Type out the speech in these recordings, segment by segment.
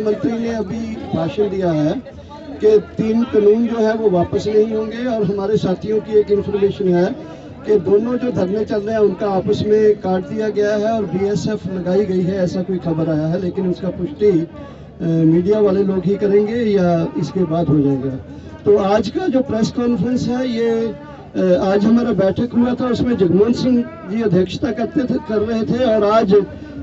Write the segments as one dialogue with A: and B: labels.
A: मंत्री ने अभी भाषण दिया है कि 3 कानून जो है वो वापस नहीं होंगे, और हमारे साथियों की एक इन्फॉर्मेशन है कि दोनों जो धरने चल रहे हैं उनका आपस में काट दिया गया है और बीएसएफ लगाई गई है, ऐसा कोई खबर आया है, लेकिन उसका पुष्टि मीडिया वाले लोग ही करेंगे या इसके बाद हो जाएगा। तो आज का जो प्रेस कॉन्फ्रेंस है ये आज हमारा बैठक हुआ था, उसमें जगमोहन सिंह जी अध्यक्षता कर रहे थे, और आज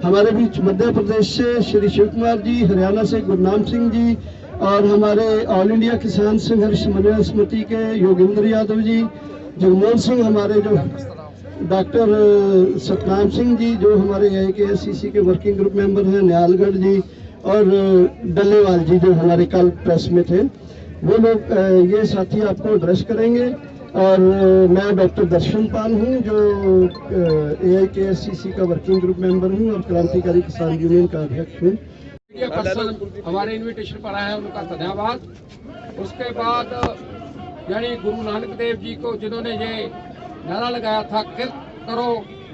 A: हमारे बीच मध्य प्रदेश से श्री शिव कुमार जी, हरियाणा से गुरनाम सिंह जी, और हमारे ऑल इंडिया किसान संघर्ष समन्वय समिति के योगेंद्र यादव जी, जगमोहन सिंह हमारे जो डॉक्टर सतनाम सिंह जी जो हमारे AIKSCC के वर्किंग ग्रुप मेंबर हैं, न्यालगढ़ जी और डल्लेवाल जी जो हमारे कल प्रेस में थे, वो लोग ये साथी आपको एड्रेस करेंगे। और मैं डॉक्टर दर्शन पाल हूँ जो AIKSCC का वर्किंग ग्रुप मेंबर हूँ और क्रांतिकारी किसान यूनियन का अध्यक्ष हूँ।
B: हमारे इनविटेशन पर आए हैं, उनका धन्यवाद। उसके बाद यानी गुरु नानक देव जी को जिन्होंने ये नारा लगाया था किरत करो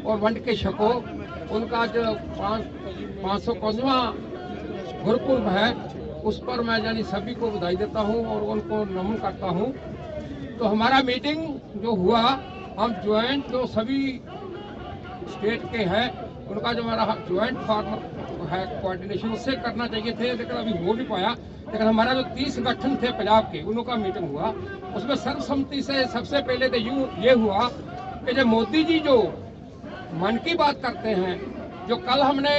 B: और वंड के छको, उनका जो 551वां गुरुपुर्ब है उस पर मैं यानी सभी को बधाई देता हूं और उनको नमन करता हूं। तो हमारा मीटिंग जो हुआ, हम ज्वाइंट जो सभी स्टेट के हैं उनका जो हमारा ज्वाइंट फार्मर है कोऑर्डिनेशन उससे करना चाहिए थे, लेकिन अभी हो नहीं पाया। लेकिन हमारा जो 30 संगठन थे पंजाब के, उनका मीटिंग हुआ, उसमें सर्वसम्मति से सबसे पहले तो ये हुआ कि जब मोदी जी जो मन की बात करते हैं, जो कल हमने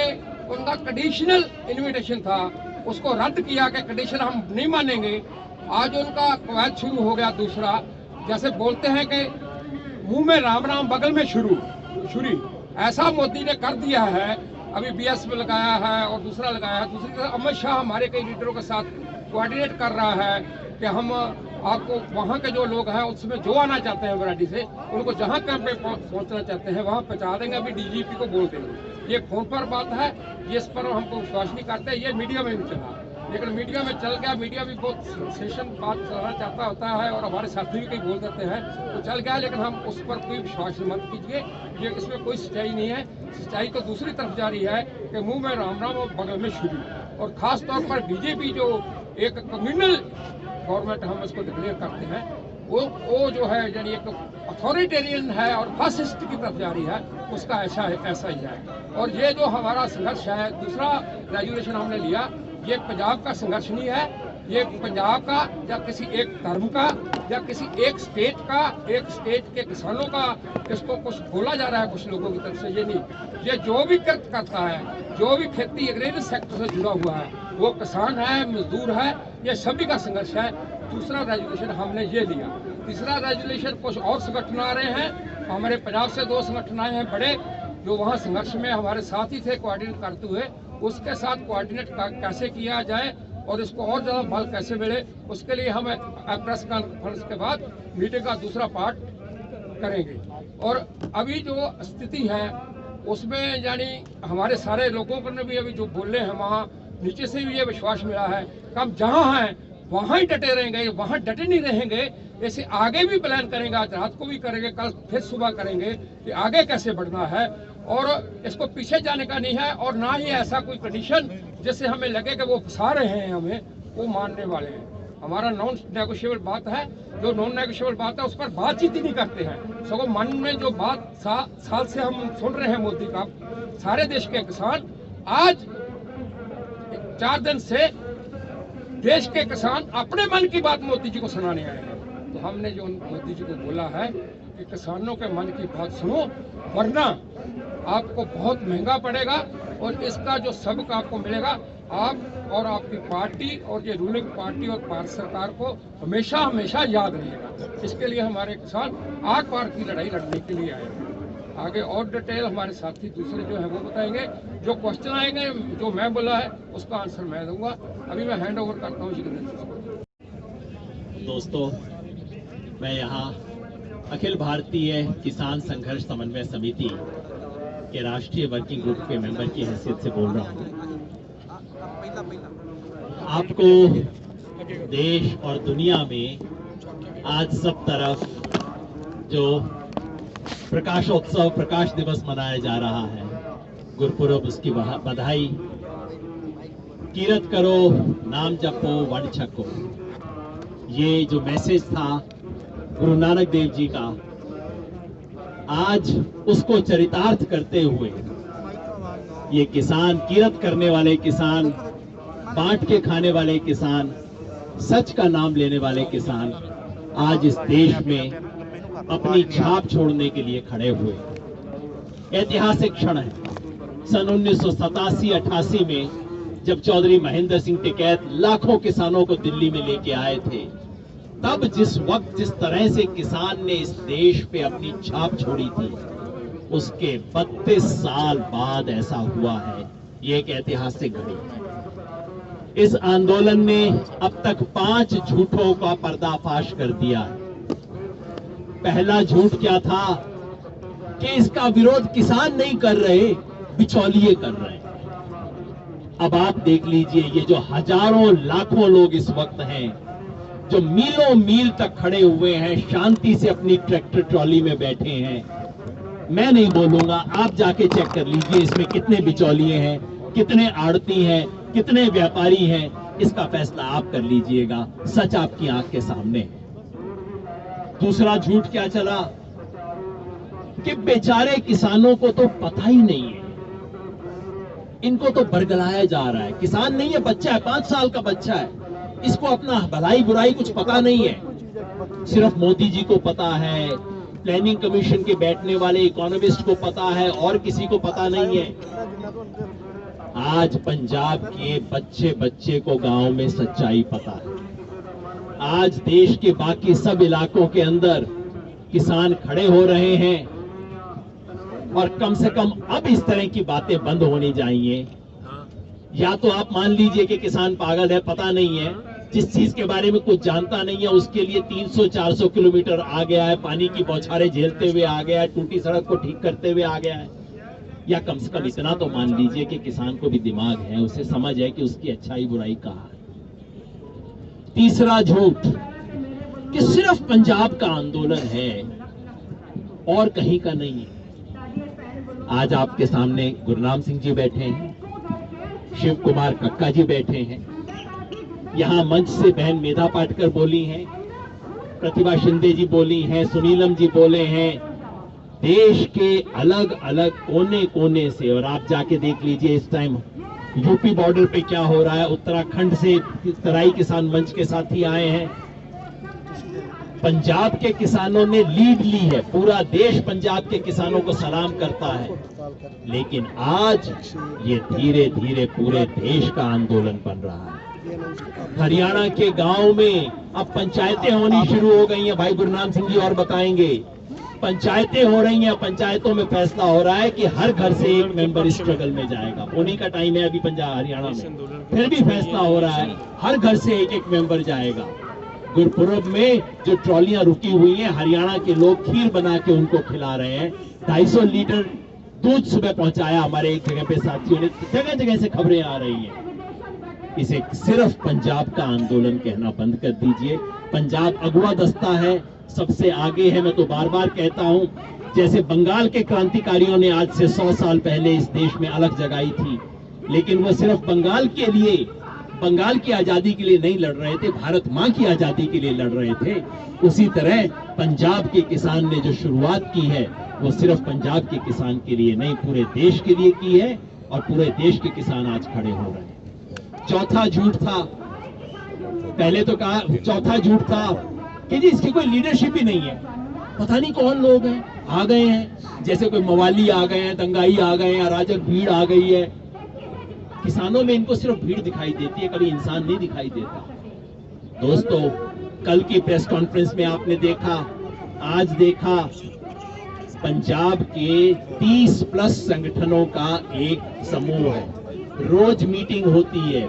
B: उनका कंडीशनल इन्विटेशन था उसको रद्द किया कि कंडीशन हम नहीं मानेंगे। आज उनका कवायद शुरू हो गया दूसरा, जैसे बोलते हैं कि मुंह में राम राम बगल में छुरी, ऐसा मोदी ने कर दिया है। अभी BSP लगाया है और दूसरा लगाया है। दूसरी तरफ अमित शाह हमारे कई लीडरों के साथ कोऑर्डिनेट कर रहा है कि हम आपको वहाँ के जो लोग हैं उसमें जो आना चाहते हैं वैरायटी से, उनको जहाँ कैंप पे पहुँचना चाहते हैं वहाँ पहुँचा देंगे। अभी DGP को बोल देंगे। ये फोन पर बात है, इस पर हमको विश्वास नहीं करते। ये मीडिया में भी चला, लेकिन मीडिया में चल गया। मीडिया भी बहुत सेशन बात चलाना चाहता होता है और हमारे साथी भी कई बोल देते हैं, तो चल गया, लेकिन हम उस पर कोई विश्वास मत कीजिए। ये इसमें कोई सच्चाई नहीं है। सच्चाई तो दूसरी तरफ जा रही है कि मुंह में राम राम और बगल में छुरी। और खास तौर पर BJP जो एक कम्युनल गवर्नमेंट हम इसको डिक्लेयर करते हैं, वो जो है यानी एक अथॉरिटेरियन है और फासिस्ट की तरफ जा रही है, उसका ऐसा ही है। और ये जो हमारा संघर्ष है, दूसरा रेजुलेशन हमने लिया, ये पंजाब का संघर्ष नहीं है, ये पंजाब का या किसी एक धर्म का या किसी एक स्टेट का, एक स्टेट के किसानों का इसको कुछ बोला जा रहा है कुछ लोगों की तरफ से। ये नहीं, ये जो भी कृत करता है, जो भी खेती एग्रेरियन सेक्टर से जुड़ा हुआ है, वो किसान है, मजदूर है, ये सभी का संघर्ष है। दूसरा रेजुलेशन हमने ये लिया। तीसरा रेजुलेशन कुछ और संगठन आ रहे हैं, हमारे पंजाब से 2 संगठन आए हैं बड़े, जो वहाँ संघर्ष में हमारे साथ ही थे कोऑर्डिनेट करते हुए। उसके साथ कोऑर्डिनेट कैसे किया जाए और इसको और ज़्यादा बल कैसे मिले, उसके लिए हम प्रेस कॉन्फ्रेंस के बाद मीटिंग का दूसरा पार्ट करेंगे। और अभी जो स्थिति है उसमें यानी हमारे सारे लोगों को ने भी अभी जो बोले हैं, वहाँ नीचे से भी ये विश्वास मिला है कि हम जहाँ हैं वहाँ ही डटे रहेंगे, वहाँ डटे नहीं रहेंगे। ऐसे आगे भी प्लान करेंगे, आज रात को भी करेंगे, कल फिर सुबह करेंगे कि आगे कैसे बढ़ना है। और इसको पीछे जाने का नहीं है, और ना ही ऐसा कोई कंडीशन जिससे हमें लगे कि वो फंसा रहे हैं हमें, वो मानने वाले हैं। हमारा नॉन नेगोशिएबल बात है, जो नॉन नेगोशिएबल बात है उस पर बातचीत ही नहीं करते हैं। सगों मन में जो बात साल से हम सुन रहे हैं मोदी का, सारे देश के किसान आज 4 दिन से देश के किसान अपने मन की बात मोदी जी को सुनाने आए हैं। तो हमने जो मोदी जी को बोला है कि किसानों के मन की बात सुनो, वरना आपको बहुत महंगा पड़ेगा और इसका जो सबक आपको मिलेगा, आप और आपकी पार्टी और ये रूलिंग पार्टी और भारत सरकार को हमेशा हमेशा याद रहेगा। इसके लिए हमारे किसान आर पार की लड़ाई लड़ने के लिए आए हैं। आगे और डिटेल हमारे साथी दूसरे जो है वो बताएंगे। जो क्वेश्चन आएंगे, जो मैं बोला है उसका आंसर मैं दूंगा। अभी मैं हैंड ओवर करता हूँ जितेंद्र।
C: दोस्तों, मैं यहाँ अखिल भारतीय किसान संघर्ष समन्वय समिति के राष्ट्रीय वर्किंग ग्रुप के मेंबर की हैसियत से बोल रहा हूँ। आपको देश और दुनिया में आज सब तरफ जो प्रकाशोत्सव, प्रकाश दिवस मनाया जा रहा है, गुरुपुरब, उसकी बधाई कीरत करो, नाम जपो, वन छको, ये जो मैसेज था गुरु नानक देव जी का, आज उसको चरितार्थ करते हुए ये किसान, कीरत करने वाले किसान, बांट के खाने वाले किसान, सच का नाम लेने वाले किसान आज इस देश में अपनी छाप छोड़ने के लिए खड़े हुए। ऐतिहासिक क्षण है। सन 1987-88 में जब चौधरी महेंद्र सिंह टिकैत लाखों किसानों को दिल्ली में लेके आए थे, तब जिस वक्त जिस तरह से किसान ने इस देश पे अपनी छाप छोड़ी थी, उसके 32 साल बाद ऐसा हुआ है। ये एक ऐतिहासिक घड़ी है। इस आंदोलन ने अब तक 5 झूठों का पर्दाफाश कर दिया है। पहला झूठ क्या था कि इसका विरोध किसान नहीं कर रहे, बिचौलिए कर रहे हैं। अब आप देख लीजिए, ये जो हजारों लाखों लोग इस वक्त हैं, जो मीलों मील तक खड़े हुए हैं, शांति से अपनी ट्रैक्टर ट्रॉली में बैठे हैं, मैं नहीं बोलूंगा, आप जाके चेक कर लीजिए इसमें कितने बिचौलिए हैं, कितने आड़ती हैं, कितने व्यापारी हैं, इसका फैसला आप कर लीजिएगा। सच आपकी आंख के सामने है। दूसरा झूठ क्या चला कि बेचारे किसानों को तो पता ही नहीं है, इनको तो बरगलाया जा रहा है। किसान नहीं है, बच्चा है, 5 साल का बच्चा है, इसको अपना भलाई बुराई कुछ पता नहीं है। सिर्फ मोदी जी को पता है, प्लानिंग कमीशन के बैठने वाले इकोनॉमिस्ट को पता है, और किसी को पता नहीं है। आज पंजाब के बच्चे बच्चे को गांव में सच्चाई पता है। आज देश के बाकी सब इलाकों के अंदर किसान खड़े हो रहे हैं, और कम से कम अब इस तरह की बातें बंद होनी चाहिए। या तो आप मान लीजिए कि किसान पागल है, पता नहीं है, जिस चीज के बारे में कुछ जानता नहीं है, उसके लिए 300-400 किलोमीटर आ गया है, पानी की बौछारें झेलते हुए आ गया है, टूटी सड़क को ठीक करते हुए आ गया है। या कम से कम इतना तो मान लीजिए कि किसान को भी दिमाग है, उसे समझ है कि उसकी अच्छाई बुराई कहाँ है। तीसरा झूठ कि सिर्फ पंजाब का आंदोलन है और कहीं का नहीं है। आज आपके सामने गुरनाम सिंह जी बैठे हैं, शिव कुमार कक्का जी बैठे हैं, यहां मंच से बहन मेधा पाटकर बोली हैं, प्रतिभा शिंदे जी बोली हैं, सुनीलम जी बोले हैं। देश के अलग अलग कोने कोने से, और आप जाके देख लीजिए इस टाइम यूपी बॉर्डर पे क्या हो रहा है, उत्तराखंड से तराई किसान मंच के साथी आए हैं। पंजाब के किसानों ने लीड ली है, पूरा देश पंजाब के किसानों को सलाम करता है, लेकिन आज ये धीरे धीरे पूरे देश का आंदोलन बन रहा है। हरियाणा के गांव में अब पंचायतें होनी शुरू हो गई हैं। भाई गुरनाम सिंह जी और बताएंगे, पंचायतें हो रही हैं, पंचायतों में फैसला हो रहा है कि हर घर से एक मेंबर स्ट्रगल में जाएगा। होने का टाइम है अभी पंजाब हरियाणा में, फिर भी फैसला हो रहा है हर घर से एक एक मेंबर जाएगा। गुरपुरब में जो ट्रॉलियां रुकी हुई हैं, हरियाणा के लोग खीर बना के उनको खिला रहे हैं। 250 लीटर दूध सुबह पहुंचाया हमारे एक जगह पे साथियों ने, जगह जगह से खबरें आ रही हैं। इसे सिर्फ पंजाब का आंदोलन कहना बंद कर दीजिए। पंजाब अगुआ दस्ता है, सबसे आगे है। मैं तो बार बार कहता हूं, जैसे बंगाल के क्रांतिकारियों ने आज से 100 साल पहले इस देश में अलग जगाई थी, लेकिन वो सिर्फ बंगाल के लिए, बंगाल की आजादी के लिए नहीं लड़ रहे थे, भारत मां की आजादी के लिए लड़ रहे थे। उसी तरह पंजाब के किसान ने जो शुरुआत की है, वो सिर्फ पंजाब के किसान के लिए नहीं, पूरे देश के लिए की है, और पूरे देश के किसान आज खड़े हो रहे हैं। चौथा झूठ था, पहले तो कहा, चौथा झूठ था कि जी इसकी कोई लीडरशिप ही नहीं है, पता नहीं कौन लोग हैं, आ गए हैं, जैसे कोई मवाली आ गए हैं, दंगाई आ गए हैं, अराजक भीड़ आ गई है। किसानों में इनको सिर्फ भीड़ दिखाई देती है, कभी इंसान नहीं दिखाई देता। दोस्तों, कल की प्रेस कॉन्फ्रेंस में आपने देखा, आज देखा, पंजाब के 30+ संगठनों का एक समूह है, रोज मीटिंग होती है,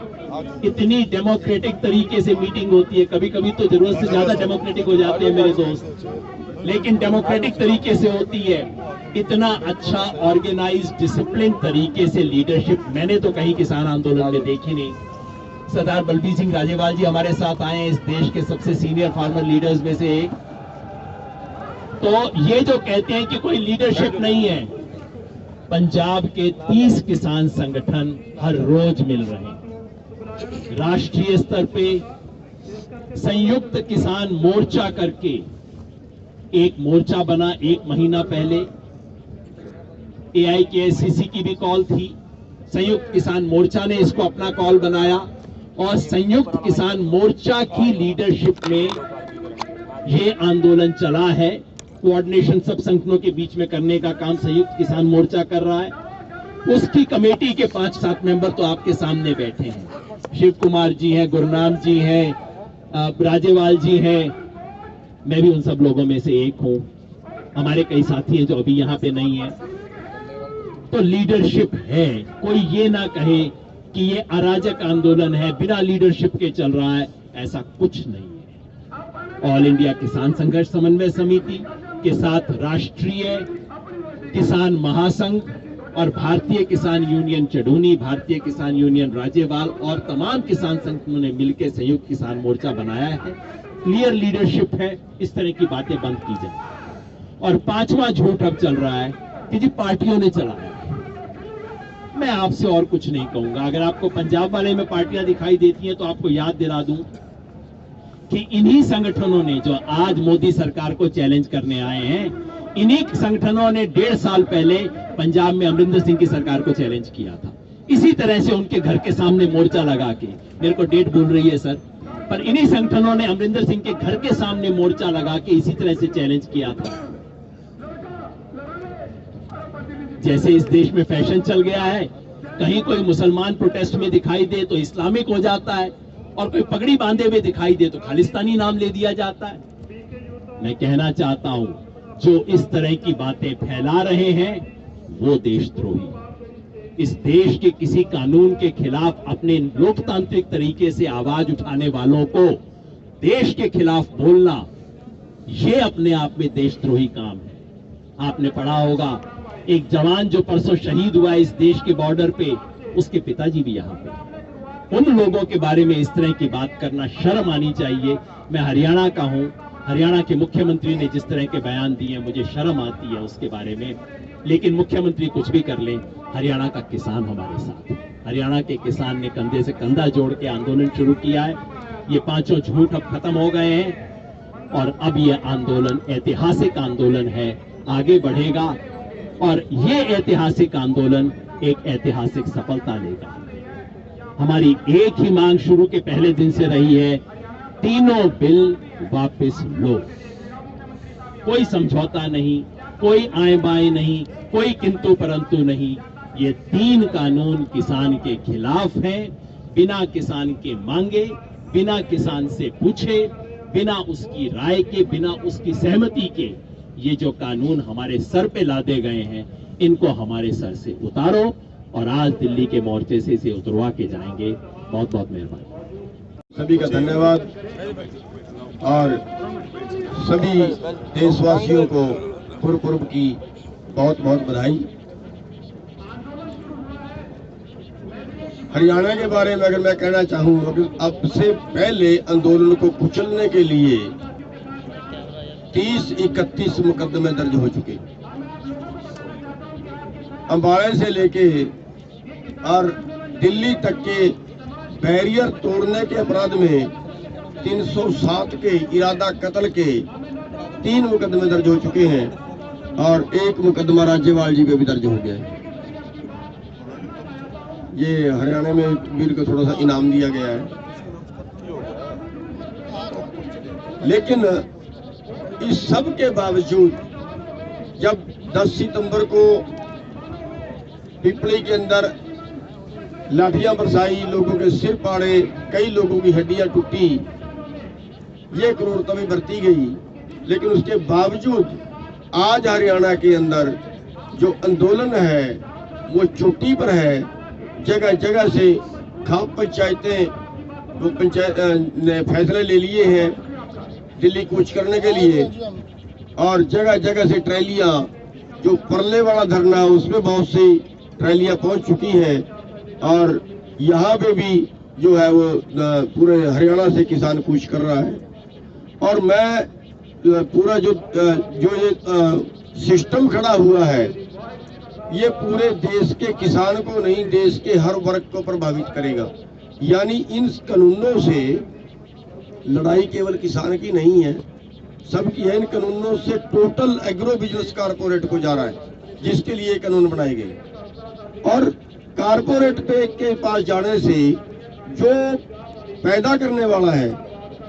C: इतनी डेमोक्रेटिक तरीके से मीटिंग होती है, कभी कभी तो जरूरत से ज्यादा डेमोक्रेटिक हो जाते हैं मेरे दोस्त, लेकिन डेमोक्रेटिक तरीके से होती है। इतना अच्छा ऑर्गेनाइज्ड डिसिप्लिन तरीके से लीडरशिप मैंने तो कहीं किसान आंदोलन में देखी नहीं। सरदार बलबीर सिंह राजेवाल जी हमारे साथ आए हैं, इस देश के सबसे सीनियर फार्मर लीडर्स में से एक। तो ये जो कहते हैं कि कोई लीडरशिप नहीं है, पंजाब के 30 किसान संगठन हर रोज मिल रहे हैं, राष्ट्रीय स्तर पे संयुक्त किसान मोर्चा करके एक मोर्चा बना। 1 महीना पहले AIKSCC की भी कॉल थी, संयुक्त किसान मोर्चा ने इसको अपना कॉल बनाया और संयुक्त किसान मोर्चा की लीडरशिप में ये आंदोलन चला है। कोऑर्डिनेशन सब संगठनों के बीच में करने का काम संयुक्त किसान मोर्चा कर रहा है। उसकी कमेटी के 5-7 मेंबर तो आपके सामने बैठे हैं, शिव कुमार जी हैं, गुरनाम जी हैं, राजेवाल जी हैं, मैं भी उन सब लोगों में से एक हूं। हमारे कई साथी हैं जो अभी यहां पे नहीं है। तो लीडरशिप है, कोई ये ना कहे कि ये अराजक आंदोलन है, बिना लीडरशिप के चल रहा है, ऐसा कुछ नहीं है। ऑल इंडिया किसान संघर्ष समन्वय समिति के साथ राष्ट्रीय किसान महासंघ और भारतीय किसान यूनियन चडूनी, भारतीय किसान यूनियन राज्यपाल और तमाम किसान संगठनों ने मिलकर संयुक्त किसान मोर्चा बनाया है। क्लियर लीडरशिप है, इस तरह की बातें बंद की जाए। और 5वां झूठ अब चल रहा है कि जी पार्टियों ने चलाया। मैं आपसे और कुछ नहीं कहूंगा। अगर आपको पंजाब वाले में पार्टियां दिखाई देती हैं तो आपको याद दिला दूं कि इन्हीं संगठनों ने जो आज मोदी सरकार को चैलेंज करने आए हैं, इन्हीं संगठनों ने 1.5 साल पहले पंजाब में अमरिंदर सिंह की सरकार को चैलेंज किया था। इसी तरह से उनके घर के सामने मोर्चा लगा के, मेरे को डेट भूल रही है सर, पर इन्हीं संगठनों ने अमरिंदर सिंह के घर के सामने मोर्चा लगा के इसी तरह से चैलेंज किया था। जैसे इस देश में फैशन चल गया है, कहीं कोई मुसलमान प्रोटेस्ट में दिखाई दे तो इस्लामिक हो जाता है, और कोई पगड़ी बांधे हुए दिखाई दे तो खालिस्तानी नाम ले दिया जाता है। मैं कहना चाहता हूं, जो इस तरह की बातें फैला रहे हैं वो देशद्रोही। इस देश के किसी कानून के खिलाफ अपने लोकतांत्रिक तरीके से आवाज उठाने वालों को देश के खिलाफ बोलना, ये अपने आप में देशद्रोही काम है। आपने पढ़ा होगा, एक जवान जो परसों शहीद हुआ इस देश के बॉर्डर पे, उसके पिताजी भी यहां पे। उन लोगों के बारे में इस तरह की बात करना शर्म आनी चाहिए। मैं हरियाणा का हूं, हरियाणा के मुख्यमंत्री ने जिस तरह के बयान दिए मुझे शर्म आती है उसके बारे में। लेकिन मुख्यमंत्री कुछ भी कर ले, हरियाणा का किसान हमारे साथ है। हरियाणा के किसान ने कंधे से कंधा जोड़ के आंदोलन शुरू किया है। ये 5 झूठ अब खत्म हो गए हैं और अब ये आंदोलन ऐतिहासिक आंदोलन है, आगे बढ़ेगा और ये ऐतिहासिक आंदोलन एक ऐतिहासिक सफलता लेगा। हमारी एक ही मांग शुरू के पहले दिन से रही है, तीनों बिल वापस लो। कोई समझौता नहीं, कोई आए बाएं नहीं, कोई किंतु परंतु नहीं। ये 3 कानून किसान के खिलाफ हैं। बिना किसान के मांगे, बिना किसान से पूछे, बिना उसकी राय के, बिना उसकी सहमति के ये जो कानून हमारे सर पे लादे गए हैं, इनको हमारे सर से उतारो और आज दिल्ली के मोर्चे से इसे उतरवा के जाएंगे। बहुत बहुत मेहरबानी।
A: सभी का धन्यवाद और सभी देशवासियों को गुरुपुरब की बहुत बहुत बधाई। हरियाणा के बारे में अगर मैं कहना चाहूँ, अब से पहले आंदोलन को कुचलने के लिए 30-31 मुकदमे दर्ज हो चुके। अंबाला से लेके और दिल्ली तक के बैरियर तोड़ने के अपराध में 307 के इरादा कत्ल के 3 मुकदमे दर्ज हो चुके हैं और 1 मुकदमा राज्यपाल जी पे भी दर्ज हो गया है। ये हरियाणा में वीर को थोड़ा सा इनाम दिया गया है। लेकिन इस सब के बावजूद जब 10 सितंबर को पिपली के अंदर लाठियां बरसाई, लोगों के सिर फाड़े, कई लोगों की हड्डियां टूटी, ये क्रूरता भी बरती गई, लेकिन उसके बावजूद आज हरियाणा के अंदर जो आंदोलन है वो चोटी पर है। जगह जगह से खाप पंचायतें, वो पंचायत ने फैसले ले लिए हैं दिल्ली कूच करने के लिए, और जगह जगह से ट्रैलियां, जो परले वाला धरना है उसमें बहुत सी ट्रैलियां पहुंच चुकी हैं और यहाँ पे भी जो है वो पूरे हरियाणा से किसान कूच कर रहा है। और मैं पूरा जो ये सिस्टम खड़ा हुआ है, ये पूरे देश के किसान को नहीं, देश के हर वर्ग को प्रभावित करेगा।
D: यानी इन कानूनों से लड़ाई केवल किसान की नहीं है, सबकी है। इन कानूनों से टोटल एग्रो बिजनेस कारपोरेट को जा रहा है, जिसके लिए कानून बनाए गए। और कारपोरेट पे के पास जाने से जो पैदा करने वाला है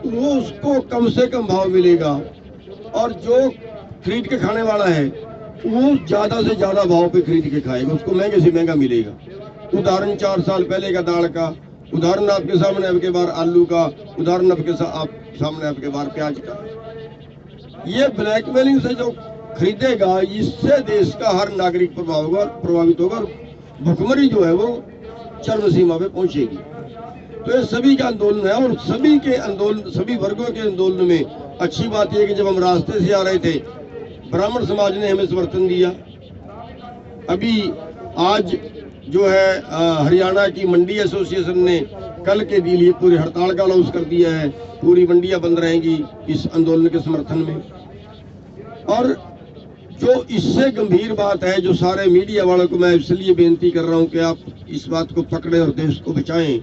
D: वो उसको कम से कम भाव मिलेगा, और जो खरीद के खाने वाला है वो ज्यादा से ज्यादा भाव पे खरीद के खाएगा, उसको महंगे से महंगा मिलेगा। उदाहरण 4 साल पहले का दाल का, उदाहरण आपके सामने अब के बार आलू का, उदाहरण आपके सामने अब के बार प्याज का। ये ब्लैकमेलिंग से जो खरीदेगा, इससे देश का हर नागरिक प्रभावित होगा, और भुखमरी जो है वो चरम सीमा पे पहुंचेगी। तो ये सभी का आंदोलन है, और सभी के आंदोलन, सभी वर्गों के आंदोलन में अच्छी बात यह कि जब हम रास्ते से आ रहे थे, ब्राह्मण समाज ने हमें समर्थन दिया। अभी आज जो है हरियाणा की मंडी एसोसिएशन ने कल के लिए पूरी हड़ताल का अनाउंस कर दिया है, पूरी मंडियां बंद रहेंगी इस आंदोलन के समर्थन में। और जो इससे गंभीर बात है, जो सारे मीडिया वालों को मैं इसलिए बेनती कर रहा हूं कि आप इस बात को पकड़े और देश को बचाएं।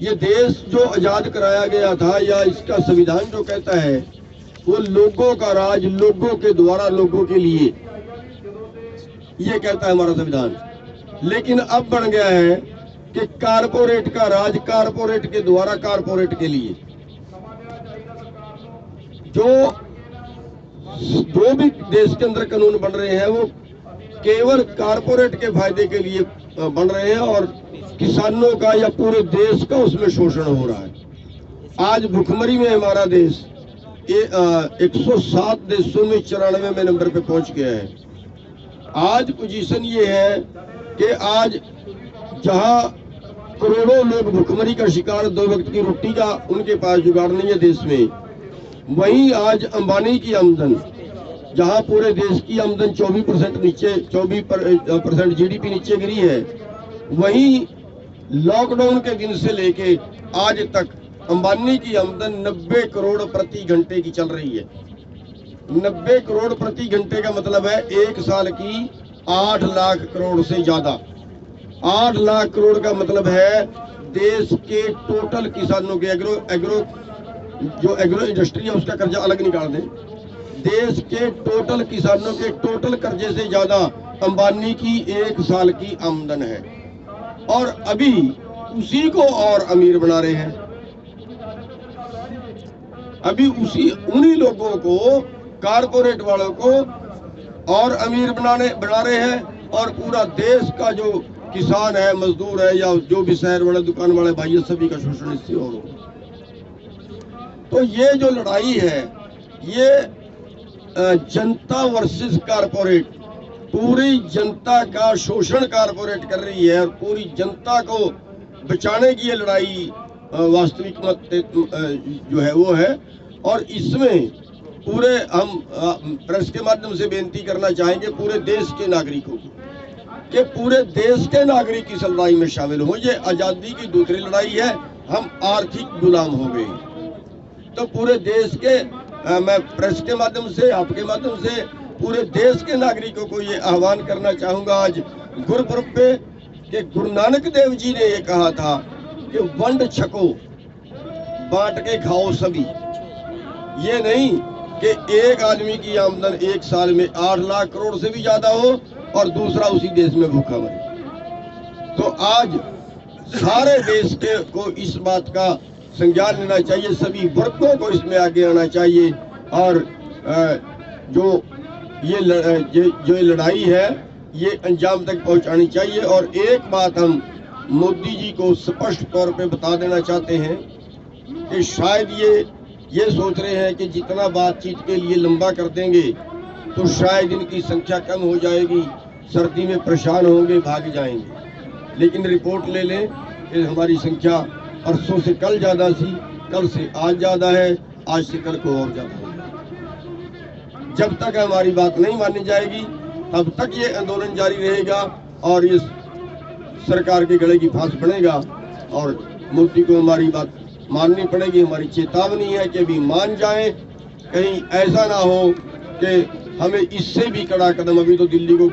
D: ये देश जो आजाद कराया गया था, या इसका संविधान जो कहता है वो लोगों का राज, लोगों के द्वारा, लोगों के लिए, ये कहता है हमारा संविधान। लेकिन अब बन गया है कि कारपोरेट का राज, कारपोरेट के द्वारा, कारपोरेट के लिए। जो भी देश के अंदर कानून बन रहे हैं वो केवल कारपोरेट के फायदे के लिए बन रहे हैं, और किसानों का या पूरे देश का उसमें शोषण हो रहा है। आज भुखमरी में हमारा देश 107 देशों में 94वें नंबर पे पहुंच गया है। आज पोजीशन ये है कि आज जहां करोड़ों लोग भुखमरी का शिकार, 2 वक्त की रोटी का उनके पास जुगाड़ नहीं है देश में, वहीं आज अंबानी की आमदन, जहां पूरे देश की आमदन 24% नीचे, 24% जीडीपी नीचे गिरी है, वहीं लॉकडाउन के दिन से लेके आज तक अंबानी की आमदन 90 करोड़ प्रति घंटे की चल रही है। 90 करोड़ प्रति घंटे का मतलब है 1 साल की 8 लाख करोड़ से ज्यादा। 8 लाख करोड़ का मतलब है देश के टोटल किसानों के, एग्रो इंडस्ट्री है उसका कर्जा अलग निकाल दें, देश के टोटल किसानों के टोटल कर्जे से ज्यादा अंबानी की 1 साल की आमदन है। और अभी उसी को और अमीर बना रहे हैं। अभी उन्हीं लोगों को, कारपोरेट वालों को और अमीर बना रहे हैं, और पूरा देश का जो किसान है, मजदूर है, या जो भी शहर वाले दुकान वाले भाई है, सभी का शोषण इससे और होगा। तो ये जो लड़ाई है, ये जनता वर्सेस कारपोरेट, पूरी जनता का शोषण कारपोरेट कर रही है, और पूरी जनता को बचाने की ये लड़ाई वास्तविक मत जो है वो है। और इसमें पूरे हम प्रेस के माध्यम से बेनती करना चाहेंगे पूरे देश के नागरिकों को कि पूरे देश के नागरिक इस लड़ाई में शामिल हो। ये आजादी की दूसरी लड़ाई है, हम आर्थिक गुलाम हो गए। तो पूरे देश के मैं प्रेस के माध्यम से, आपके माध्यम से पूरे देश के नागरिकों को ये आह्वान करना चाहूंगा आज गुरुपुरब पे, कि गुरु नानक देव जी ने ये कहा था कि वंड छको, बांट के खाओ सभी। ये नहीं कि एक आदमी की आमदन 1 साल में 8 लाख करोड़ से भी ज्यादा हो और दूसरा उसी देश में भूखा मरे। तो आज सारे देश के को इस बात का संज्ञान लेना चाहिए, सभी वर्गों को इसमें आगे आना चाहिए, और जो ये लड़ाई है ये अंजाम तक पहुंचानी चाहिए। और एक बात हम मोदी जी को स्पष्ट तौर पे बता देना चाहते हैं कि शायद ये सोच रहे हैं कि जितना बातचीत के लिए लंबा कर देंगे तो शायद इनकी संख्या कम हो जाएगी, सर्दी में परेशान होंगे, भाग जाएंगे। लेकिन रिपोर्ट ले लें कि हमारी संख्या परसों से कल ज्यादा थी, कल से आज ज्यादा है, आज से कल को और ज्यादा होगा। जब तक हमारी बात नहीं मानी जाएगी तब तक ये आंदोलन जारी रहेगा, और इस सरकार के गले की फांस बनेगा, और मोदी को हमारी बात माननी पड़ेगी। हमारी चेतावनी है कि अभी मान जाएं, कहीं ऐसा ना हो कि हमें इससे भी कड़ा कदम, अभी तो दिल्ली को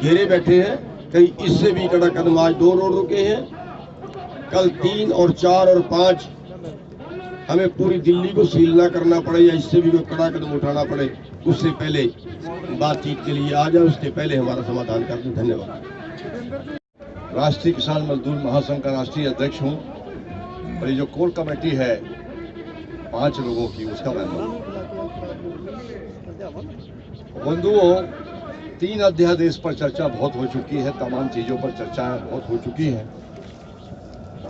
D: घेरे बैठे हैं, कहीं इससे भी कड़ा कदम, आज 2 रोड रुके हैं, कल 3 और 4 और 5 हमें पूरी दिल्ली को सील ना करना पड़े या इससे भी कोई कड़ा कदम उठाना पड़े, उससे पहले बातचीत के लिए आ जाए, उसके पहले हमारा समाधान कर दें। धन्यवाद। राष्ट्रीय किसान मजदूर महासंघ का राष्ट्रीय अध्यक्ष हूँ और ये जो कोर कमेटी है 5 लोगों की, उसका मेंबर हूँ। बंधुओं, 3 अध्यादेश पर चर्चा बहुत हो चुकी है, तमाम चीजों पर चर्चाएं बहुत हो चुकी हैं।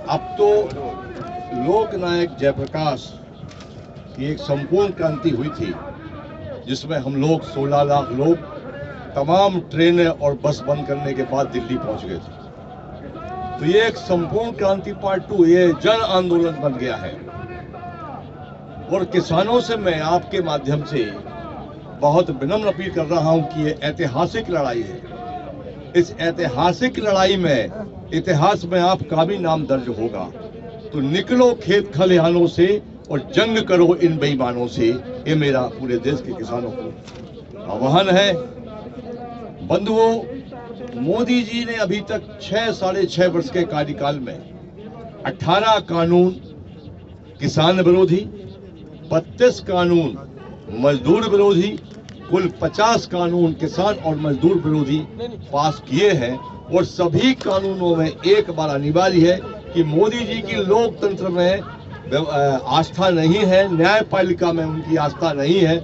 D: अब तो लोक नायक जयप्रकाश की एक संपूर्ण क्रांति हुई थी, जिसमें हम लोग 16 लाख लोग तमाम ट्रेनें और बस बंद करने के बाद दिल्ली पहुंच गए थे। तो ये एक संपूर्ण क्रांति पार्ट 2, ये जन आंदोलन बन गया है। और किसानों से मैं आपके माध्यम से बहुत विनम्र अपील कर रहा हूं कि ये ऐतिहासिक लड़ाई है। इस ऐतिहासिक लड़ाई में इतिहास में आपका भी नाम दर्ज होगा। तो निकलो खेत खलिहानों से और जंग करो इन बेईमानों से, ये मेरा पूरे देश के किसानों को आह्वान है। बंधुओं, मोदी जी ने अभी तक 6-6.5 वर्ष के कार्यकाल में 18 कानून किसान विरोधी, 32 कानून मजदूर विरोधी, कुल 50 कानून किसान और मजदूर विरोधी पास किए हैं। और सभी कानूनों में एक बार अनिवार्य है कि मोदी जी की लोकतंत्र में आस्था नहीं है, न्यायपालिका में उनकी आस्था नहीं है।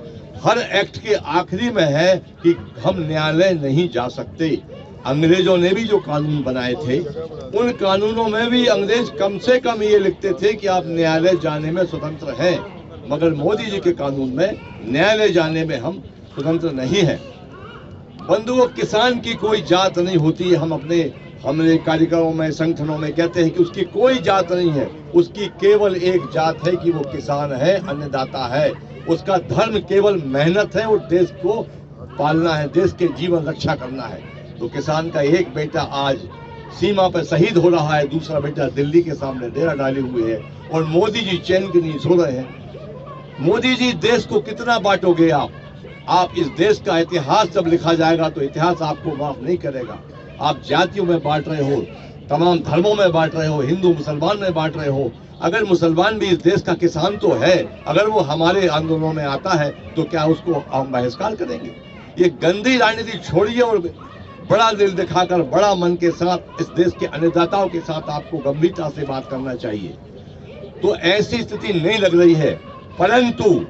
D: हर एक्ट के आखिरी में है कि हम न्यायालय नहीं जा सकते। अंग्रेजों ने भी जो कानून बनाए थे, उन कानूनों में भी अंग्रेज कम से कम ये लिखते थे कि आप न्यायालय जाने में स्वतंत्र हैं, मगर मोदी जी के कानून में न्यायालय जाने में हम स्वतंत्र नहीं हैं। बंधुओं, किसान की कोई जात नहीं होती है। हम अपने कार्यक्रमों में, संगठनों में कहते हैं कि उसकी कोई जात नहीं है, उसकी केवल एक जात है कि वो किसान है, अन्नदाता है। उसका धर्म केवल मेहनत है और देश को पालना है, देश के जीवन रक्षा करना है। तो किसान का एक बेटा आज सीमा पर शहीद हो रहा है, दूसरा बेटा दिल्ली के सामने डेरा डाले हुए है और मोदी जी चैन की नींद सो रहे हैं। मोदी जी, देश को कितना बांटोगे आप इस देश का इतिहास जब लिखा जाएगा तो इतिहास आपको माफ नहीं करेगा। आप जातियों में बांट रहे हो, तमाम धर्मों में बांट रहे हो, हिंदू मुसलमान में बांट रहे हो। अगर मुसलमान भी इस देश का किसान तो है, अगर वो हमारे आंदोलनों में आता है तो क्या उसको हम बहिष्कार करेंगे? ये गंदी राजनीति छोड़िए और बड़ा दिल दिखाकर, बड़ा मन के साथ इस देश के अन्नदाताओं के साथ आपको गंभीरता से बात करना चाहिए। तो ऐसी स्थिति नहीं लग रही है, परंतु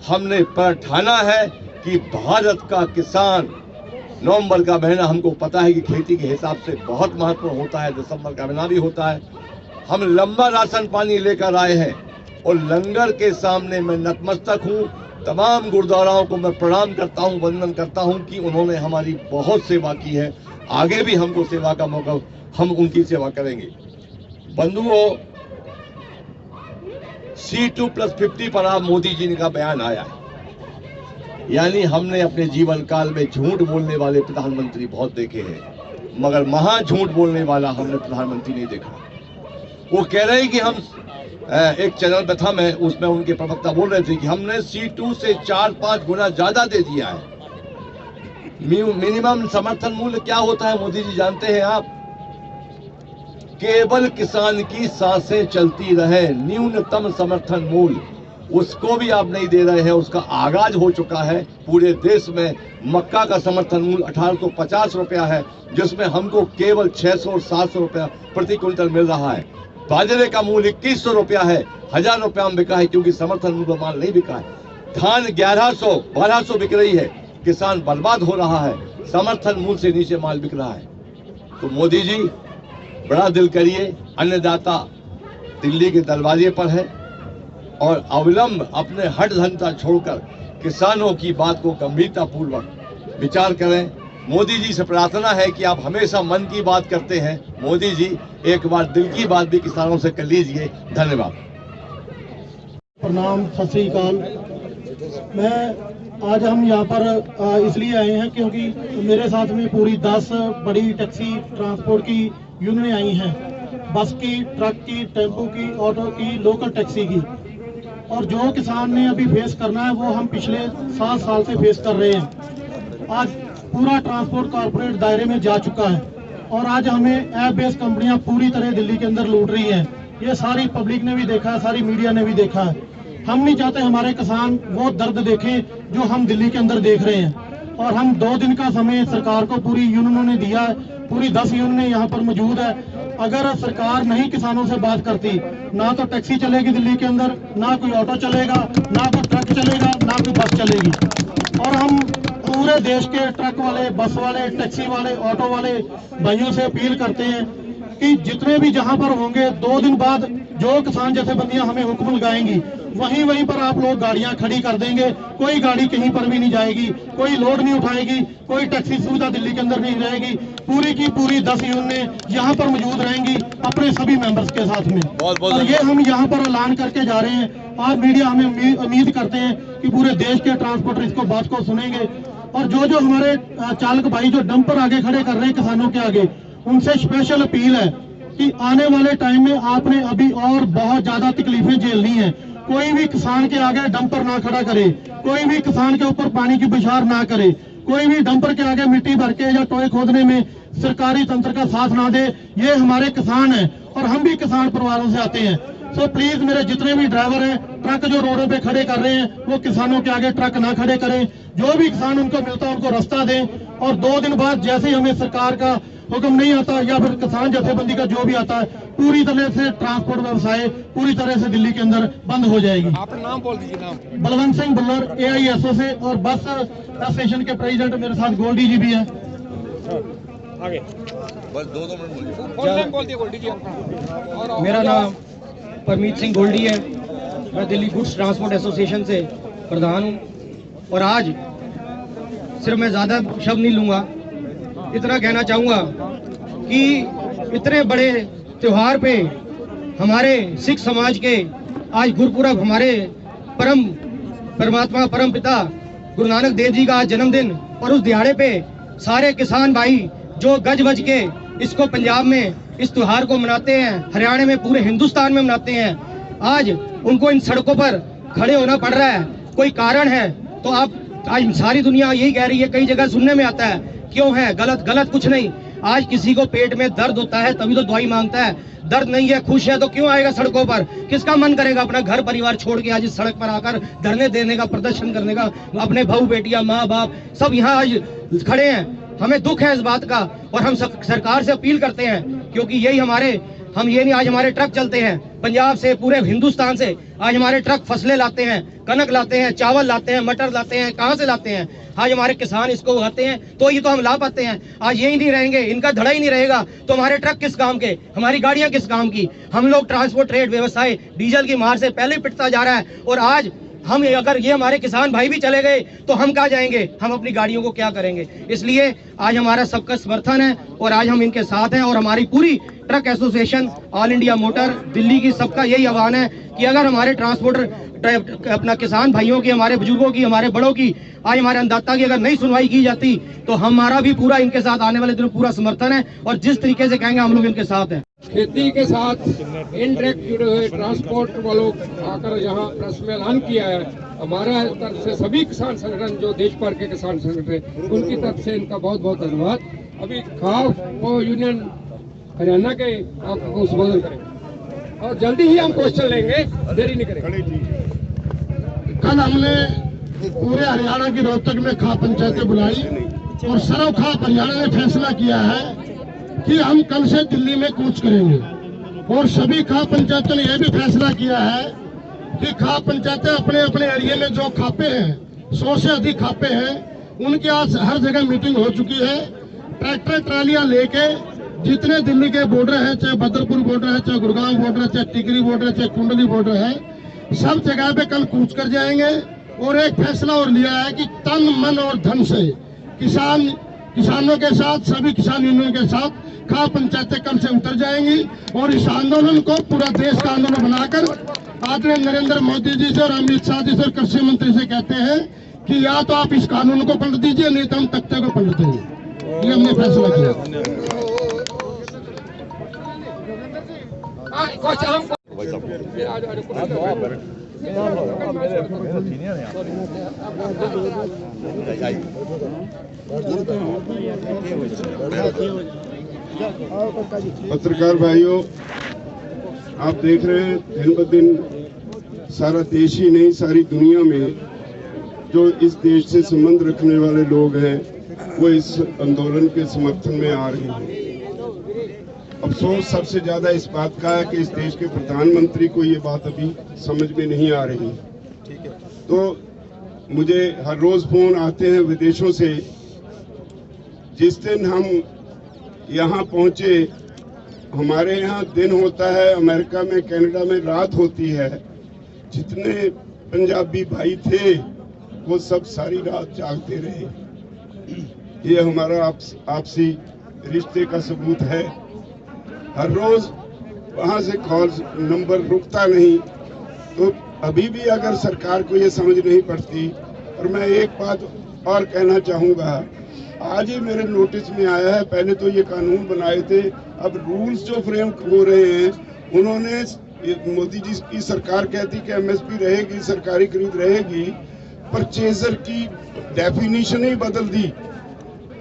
D: हमने ठाना है कि भारत का किसान, नवंबर का महीना हमको पता है कि खेती के हिसाब से बहुत महत्वपूर्ण होता है, दिसंबर का महीना भी होता है। हम लंबा राशन पानी लेकर आए हैं और लंगर के सामने मैं नतमस्तक हूँ। तमाम गुरुद्वाराओं को मैं प्रणाम करता हूँ, वंदन करता हूँ कि उन्होंने हमारी बहुत सेवा की है। आगे भी हमको सेवा का मौका, हम उनकी सेवा करेंगे। बंधुओं, C2+50 पर आप मोदी जी का बयान आया है, यानी हमने अपने जीवन काल में झूठ बोलने वाले प्रधानमंत्री बहुत देखे हैं, मगर महा झूठ बोलने वाला हमने प्रधानमंत्री नहीं देखा। वो कह रहे हैं कि हम, एक चैनल पे था मैं, उसमें उनके प्रवक्ता बोल रहे थे कि हमने C2 से 4-5 गुना ज्यादा दे दिया है। मिनिमम समर्थन मूल्य क्या होता है मोदी जी जानते हैं आप? केवल किसान की सांसें चलती रहे, न्यूनतम समर्थन मूल्य, उसको भी आप नहीं दे रहे हैं। उसका आगाज हो चुका है पूरे देश में। मक्का का समर्थन मूल्य 1850 रुपया है, जिसमें हमको केवल 600 और 700 रुपया प्रति क्विंटल मिल रहा है। बाजरे का मूल्य 2100 रुपया है, 1000 रुपया में बिका है, क्योंकि समर्थन मूल्य माल नहीं बिका है। धान 1100-1200 बिक रही है, किसान बर्बाद हो रहा है, समर्थन मूल्य से नीचे माल बिक रहा है। तो मोदी जी, बड़ा दिल करिए, अन्नदाता दिल्ली के दरवाजे पर है और अविलंब अपने हट धंधा छोड़कर किसानों की बात को गंभीरता पूर्वक विचार करें। मोदी जी से प्रार्थना है कि आप हमेशा मन की बात करते हैं, मोदी जी एक बार दिल की बात भी किसानों से कर लीजिए। धन्यवाद।
E: प्रणाम, सत श्री अकाल। मैं आज हम यहाँ पर इसलिए आए हैं क्योंकि मेरे साथ में पूरी 10 बड़ी टैक्सी ट्रांसपोर्ट की यूनियनें आई हैं, बस की, ट्रक की, टेम्पो की, ऑटो की, लोकल टैक्सी की। और जो किसान ने अभी फेस करना है वो हम पिछले 7 साल से फेस कर रहे हैं। आज पूरा ट्रांसपोर्ट कॉर्पोरेट दायरे में जा चुका है। और आज हमें ऐप बेस्ड कंपनियां पूरी तरह दिल्ली के अंदर लूट रही हैं। ये सारी पब्लिक ने भी देखा है, सारी मीडिया ने भी देखा है। हम नहीं चाहते हमारे किसान वो दर्द देखें जो हम दिल्ली के अंदर देख रहे हैं। और हम 2 दिन का समय सरकार को पूरी यूनियनों ने दिया है, पूरी 10 यूनियनें यहाँ पर मौजूद है। अगर सरकार नहीं किसानों से बात करती, ना तो टैक्सी चलेगी दिल्ली के अंदर, ना कोई ऑटो चलेगा, ना कोई ट्रक चलेगा, ना कोई बस चलेगी। और हम पूरे देश के ट्रक वाले, बस वाले, टैक्सी वाले, ऑटो वाले भाइयों से अपील करते हैं कि जितने भी जहां पर होंगे 2 दिन बाद जो किसान जथेबंदियां हमें हुक्म लगाएंगी वहीं पर आप लोग गाड़ियां खड़ी कर देंगे। कोई गाड़ी कहीं पर भी नहीं जाएगी, कोई लोड नहीं उठाएगी, कोई टैक्सी सुविधा दिल्ली के अंदर नहीं रहेगी। पूरी की पूरी 10 यूनियनें यहाँ पर मौजूद रहेंगी अपने सभी मेंबर्स के साथ में। और ये हम यहाँ पर ऐलान करके जा रहे हैं। आप मीडिया हमें उम्मीद करते हैं कि पूरे देश के ट्रांसपोर्टर इसको बात को सुनेंगे। और जो हमारे चालक भाई जो डंपर आगे खड़े कर रहे हैं किसानों के आगे, उनसे स्पेशल अपील है कि आने वाले टाइम में आपने अभी और बहुत ज्यादा तकलीफें झेलनी है। कोई भी किसान के आगे डंपर ना खड़ा करे, कोई भी किसान के ऊपर पानी की बौछार ना करे, कोई भी डंपर के आगे मिट्टी भर के या टोए खोदने में सरकारी तंत्र का साथ ना दे। ये हमारे किसान हैं और हम भी किसान परिवारों से आते हैं। सो प्लीज मेरे जितने भी ड्राइवर हैं, ट्रक जो रोडों पे खड़े कर रहे हैं, वो किसानों के आगे ट्रक ना खड़े करें। जो भी किसान उनको मिलता है उनको रास्ता दें। और 2 दिन बाद जैसे ही हमें सरकार का हुक्म नहीं आता या फिर किसान जथेबंदी का जो भी आता है, पूरी तरह से ट्रांसपोर्ट व्यवसाय पूरी तरह से दिल्ली के अंदर बंद हो जाएगी।
B: अपना नाम बोल दीजिए। नाम
E: बलवंत सिंह बुल्लर, AISO से, और बस एसोसिएशन के प्रेसिडेंट मेरे साथ गोल्डी जी भी हैं।
B: आगे बस 2 मिनट बोल दिए गोल्डी जी अपना। और
F: मेरा नाम परमीत सिंह गोल्डी है। मैं दिल्ली गुड्स ट्रांसपोर्ट एसोसिएशन से प्रधान हूँ। और आज सिर्फ मैं ज़्यादा शब्द नहीं लूँगा, इतना कहना चाहूँगा कि इतने बड़े त्योहार पे हमारे सिख समाज के आज गुरुपुरब, हमारे परमात्मा परम पिता गुरु नानक देव जी का आज जन्मदिन, और उस दिहाड़े पे सारे किसान भाई जो गज बज के इसको पंजाब में इस त्योहार को मनाते हैं, हरियाणा में, पूरे हिंदुस्तान में मनाते हैं, आज उनको इन सड़कों पर खड़े होना पड़ रहा है। कोई कारण है तो आप, आज सारी दुनिया यही कह रही है, कई जगह सुनने में आता है क्यों है गलत कुछ नहीं। आज किसी को पेट में दर्द होता है तभी तो दवाई मांगता है, दर्द नहीं है, खुश है तो क्यों आएगा सड़कों पर? किसका मन करेगा अपना घर परिवार छोड़ के आज इस सड़क पर आकर धरने देने का, प्रदर्शन करने का? अपने भाऊ बेटियां, माँ बाप सब यहाँ आज खड़े हैं। हमें दुख है इस बात का और हम सरकार से अपील करते हैं, क्योंकि यही हम ये नहीं, आज हमारे ट्रक चलते हैं पंजाब से, पूरे हिंदुस्तान से आज हमारे ट्रक फसलें लाते हैं, कनक लाते हैं, चावल लाते हैं, मटर लाते हैं, कहाँ से लाते हैं? आज हमारे किसान इसको उगाते हैं तो ये तो हम ला पाते हैं। आज यही नहीं रहेंगे, इनका धड़ा ही नहीं रहेगा तो हमारे ट्रक किस काम के, हमारी गाड़ियां किस काम की? हम लोग ट्रांसपोर्ट ट्रेड व्यवसाय डीजल की मार से पहले पिटता जा रहा है। और आज हम अगर ये हमारे किसान भाई भी चले गए तो हम कहाँ जाएंगे? हम अपनी गाड़ियों को क्या करेंगे? इसलिए आज हमारा सबका समर्थन है और आज हम इनके साथ हैं। और हमारी पूरी truck association, all India motor Delhi की, सबका यही आह्वान है कि अगर हमारे ट्रांसपोर्टर अपना किसान भाइयों की, हमारे बुजुर्गों की, हमारे बड़ों की, आज हमारे अन्नदाता की अगर नहीं सुनवाई की जाती तो हमारा भी पूरा इनके साथ आने वाले दिनों पूरा समर्थन है। और जिस तरीके से कहेंगे हम लोग इनके साथ हैं।
B: खेती के साथ इनडायरेक्ट जुड़े हुए ट्रांसपोर्ट वालों आकर यहाँ प्रेस में ऐलान किया है। हमारा तरफ से सभी किसान संगठन, जो देश भर के किसान संगठन, उनकी तरफ से इनका बहुत बहुत धन्यवाद। अभी खाफ यूनियन हरियाणा के आपको संबोधन करेंगे और जल्दी ही हम क्वेश्चन लेंगे, देरी नहीं करेंगे।
G: कल हमने पूरे हरियाणा की रोहतक में खाप पंचायतें बुलाई और सर्व खाप हरियाणा ने फैसला किया है कि हम कल से दिल्ली में कूच करेंगे। और सभी खाप पंचायतों ने यह भी फैसला किया है कि खाप पंचायतें अपने अपने एरिया में जो खापे हैं, 100 से अधिक खापे हैं, उनके आज हर जगह मीटिंग हो चुकी है। ट्रैक्टर ट्रालियां लेके जितने दिल्ली के बॉर्डर हैं, चाहे बदरपुर बॉर्डर है, चाहे गुड़गांव बॉर्डर है, चाहे टिकरी बॉर्डर है, चाहे कुंडली बॉर्डर है, सब जगह पे कल कूच कर जाएंगे। और एक फैसला और लिया है कि तन मन और धन से किसानों के साथ, सभी किसान यूनियन के साथ खाप पंचायतें कल से उतर जाएंगी। और इस आंदोलन को पूरा देश का आंदोलन बनाकर आदरणीय नरेंद्र मोदी जी से और अमित शाह जी से, कृषि मंत्री से कहते हैं कि या तो आप इस कानून को पलट दीजिए, नहीं तो हम तख्ते को पलट देंगे। ये हमने फैसला किया।
H: पत्रकार भाइयों, आप देख रहे हैं दिन ब दिन सारा देश ही नहीं सारी दुनिया में जो इस देश से संबंध रखने वाले लोग हैं वो इस आंदोलन के समर्थन में आ रहे हैं। अफसोस सबसे ज्यादा इस बात का है कि इस देश के प्रधानमंत्री को ये बात अभी समझ में नहीं आ रही। तो मुझे हर रोज फोन आते हैं विदेशों से। जिस दिन हम यहाँ पहुंचे, हमारे यहाँ दिन होता है, अमेरिका में कनाडा में रात होती है। जितने पंजाबी भाई थे वो सब सारी रात जागते रहे। ये हमारा आपसी रिश्ते का सबूत है। हर रोज वहाँ से कॉल नंबर रुकता नहीं। तो अभी भी अगर सरकार को ये समझ नहीं पड़ती। और मैं एक बात और कहना चाहूँगा, आज ही मेरे नोटिस में आया है, पहले तो ये कानून बनाए थे, अब रूल्स जो फ्रेम हो रहे हैं, उन्होंने मोदी जी की सरकार कहती कि एमएसपी रहेगी, सरकारी खरीद रहेगी, परचेजर की डेफिनेशन ही बदल दी।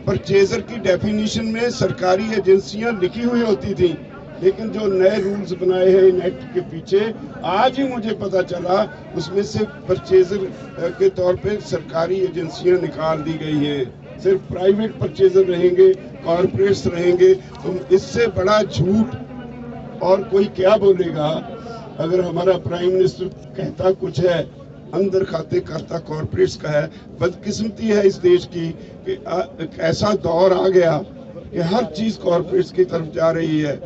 H: परचेजर की डेफिनेशन में सरकारी एजेंसियां लिखी हुई होती थी, लेकिन जो नए रूल्स बनाए हैं इन एक्ट के पीछे, आज ही मुझे पता चला उसमें से परचेजर के तौर पे सरकारी एजेंसियां निकाल दी गई हैं। सिर्फ प्राइवेट परचेजर रहेंगे, कॉर्पोरेट्स रहेंगे। तो इससे बड़ा झूठ और कोई क्या बोलेगा। अगर हमारा प्राइम मिनिस्टर कहता कुछ है, अंदर खाते करता कॉर्पोरेट्स का है। बदकिस्मती है इस देश की कि एक ऐसा दौर आ गया कि हर चीज कॉर्पोरेट्स की तरफ जा रही है।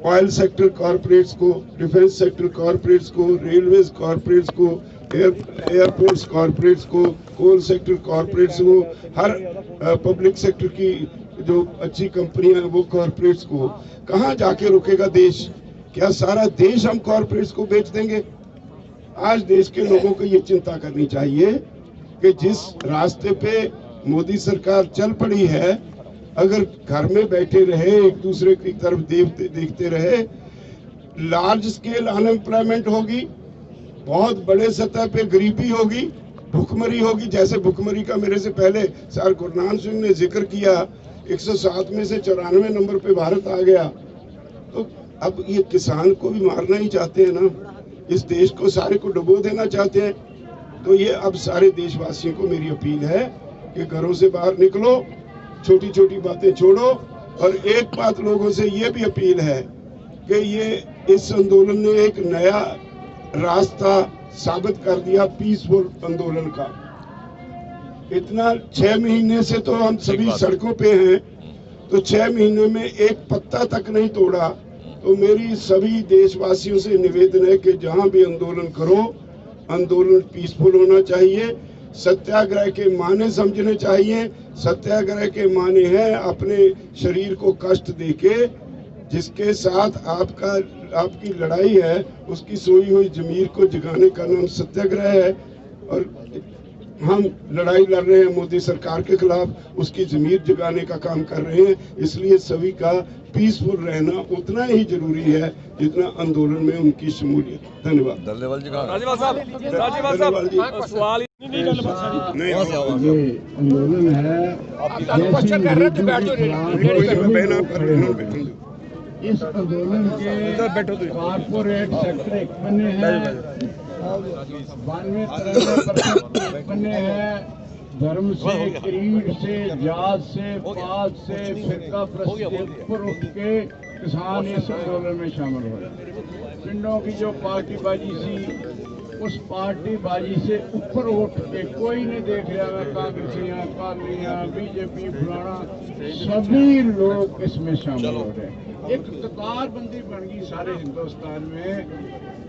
H: ऑयल सेक्टर कॉर्पोरेट्स को, डिफेंस सेक्टर कॉर्पोरेट्स को, रेलवेज कॉर्पोरेट्स को, एयरपोर्ट्स कॉर्पोरेट्स को, कोल सेक्टर कॉर्पोरेट्स को, हर पब्लिक सेक्टर की जो अच्छी कंपनियां हैं वो कॉर्पोरेट्स को। कहाँ जाके रुकेगा देश? क्या सारा देश हम कॉर्पोरेट्स को बेच देंगे? आज देश के लोगों को ये चिंता करनी चाहिए कि जिस रास्ते पे मोदी सरकार चल पड़ी है, अगर घर में बैठे रहे, एक दूसरे की तरफ देखते रहे, लार्ज स्केल अनएम्प्लॉयमेंट होगी, बहुत बड़े सतह पे गरीबी होगी, भुखमरी होगी। जैसे भुखमरी का मेरे से पहले सर गुरनाम सिंह ने जिक्र किया, 107 में से 94 नंबर पे भारत आ गया। तो अब ये किसान को भी मारना ही चाहते हैं ना, इस देश को सारे को डुबो देना चाहते हैं। तो ये अब सारे देशवासियों को मेरी अपील है कि घरों से बाहर निकलो, छोटी छोटी बातें छोड़ो। और एक बात लोगों से ये भी अपील है कि ये इस आंदोलन ने एक नया रास्ता साबित कर दिया पीसफुल आंदोलन का। इतना 6 महीने से तो हम सभी सड़कों पे हैं, तो 6 महीने में एक पत्ता तक नहीं तोड़ा। तो मेरी सभी देशवासियों से निवेदन है कि जहां भी आंदोलन करो, आंदोलन पीसफुल होना चाहिए। सत्याग्रह के माने समझने चाहिए। सत्याग्रह के माने हैं अपने शरीर को कष्ट देके, जिसके साथ आपकी लड़ाई है, उसकी सोई हुई जमीर को जगाने का नाम सत्याग्रह है। और हम लड़ाई लड़ रहे हैं मोदी सरकार के खिलाफ, उसकी जमीर जगाने का काम कर रहे हैं। इसलिए सभी का पीसफुल रहना उतना ही जरूरी है जितना आंदोलन में उनकी शमूलियत। धन्यवाद।
A: ये आंदोलन है, इस आंदोलन के कॉर्पोरेट सेक्टर 51 है, 92-93% बने हैं। धर्म से, क्रीड से, जात से, पात से, फिरका प्रस्त से ऊपर उठ के किसान इस आंदोलन में शामिल हुए। पिंडों की जो पार्टीबाजी थी, उस पार्टीबाजी से ऊपर उठ के कोई नहीं देख रहा है कांग्रेसियां, कालियां, बीजेपी, फलाना, सभी लोग इसमें शामिल हो रहे हैं। एक कतारबंदी बन गई सारे हिंदुस्तान में।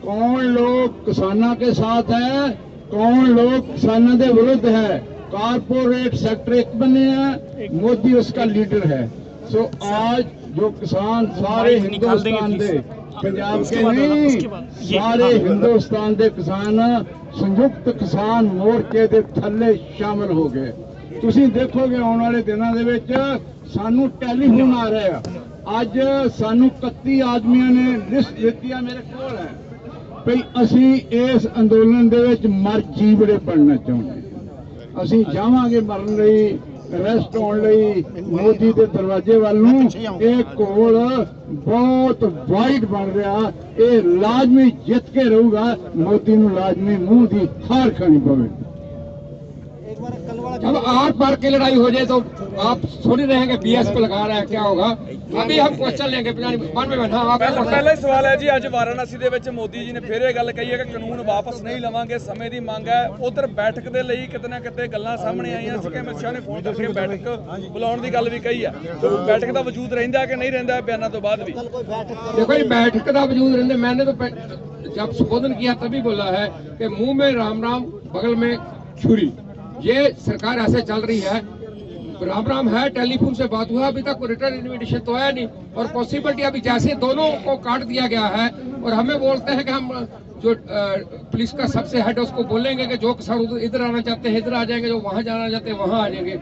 A: कौन लोग किसानों के साथ है, कौन लोग किसानों के विरुद्ध है। कॉर्पोरेट सेक्टर एक बने हैं, मोदी उसका लीडर है। सो आज जो किसान सारे हिंदुस्तान दे, पंजाब के नहीं, सारे हिंदुस्तान के किसान संयुक्त किसान मोर्चे के थल्ले शामिल हो गए। तुसीं देखोगे आने वाले दिनों के विच सानू टैलीफोन आ रहे हैं। अज सानू 31 आदमियों ने लिस्ट दी है, मेरे कोल है भई असीं इस अंदोलन दे विच मर जीवड़े बनना चाहुंदे। असीं जावांगे मरन लई
G: ਰੈਸਟ ਹੋਣ ਲਈ ਮੋਦੀ ਦੇ ਦਰਵਾਜ਼ੇ ਵੱਲ ਨੂੰ ਇਹ ਘੋਲ ਬਹੁਤ ਵਾਈਡ ਬਣ ਰਿਹਾ। ਇਹ ਲਾਜ਼ਮੀ ਜਿੱਤ ਕੇ ਰਹੂਗਾ, ਮੋਦੀ ਨੂੰ ਲਾਜ਼ਮੀ ਮੂੰਹ ਦੀ ਹਾਰ ਖਾਣੀ ਪਵੇ।
B: अब आर पार की लड़ाई हो जाए तो आप सुन ही रहेंगे बीएस पे लगा रहा है, क्या होगा अभी हम क्वेश्चन लेंगे।
I: ਪਹਿਲਾ ਹੀ ਸਵਾਲ ਹੈ ਜੀ, ਅੱਜ ਵਾਰਾਣਸੀ ਦੇ ਵਿੱਚ ਮੋਦੀ ਜੀ ਨੇ ਫਿਰ ਇਹ ਗੱਲ ਕਹੀ ਹੈ ਕਿ ਕਾਨੂੰਨ ਵਾਪਸ ਨਹੀਂ ਲਵਾਂਗੇ, ਸਮੇਂ ਦੀ ਮੰਗ ਹੈ। ਉਧਰ ਬੈਠਕ ਦੇ ਲਈ ਕਿਤੇ ਨਾ ਕਿਤੇ ਗੱਲਾਂ ਸਾਹਮਣੇ ਆਈਆਂ ਸੀ ਕਿ ਅਮਿਤ ਸ਼ਾਹ ਨੇ ਫੋਨ ਕਰਕੇ ਬੈਠਕ ਬੁਲਾਉਣ ਦੀ ਗੱਲ ਵੀ ਕਹੀ ਹੈ। ਬੈਠਕ ਦਾ ਵਜੂਦ ਰਹਿੰਦਾ ਕਿ ਨਹੀਂ ਰਹਿੰਦਾ ਬਿਆਨਾਂ ਤੋਂ ਬਾਅਦ ਵੀ?
B: देखो ये बैठक का वजूद रहने, मैंने तो जब संबोधन किया तभी बोला है कि मुंह में राम राम बगल में छुरी। ये सरकार ऐसे चल रही है, राम राम है, टेलीफोन से बात हुआ, अभी तक रिटर्न इन्विटेशन तो आया नहीं। और पॉसिबिलिटी अभी जैसे दोनों को काट दिया गया है और हमें बोलते हैं कि हम जो पुलिस का सबसे हेड है उसको बोलेंगे कि जो किसान इधर आना चाहते हैं इधर आ जाएंगे, जो वहां जाना चाहते हैं वहां आ जाएंगे।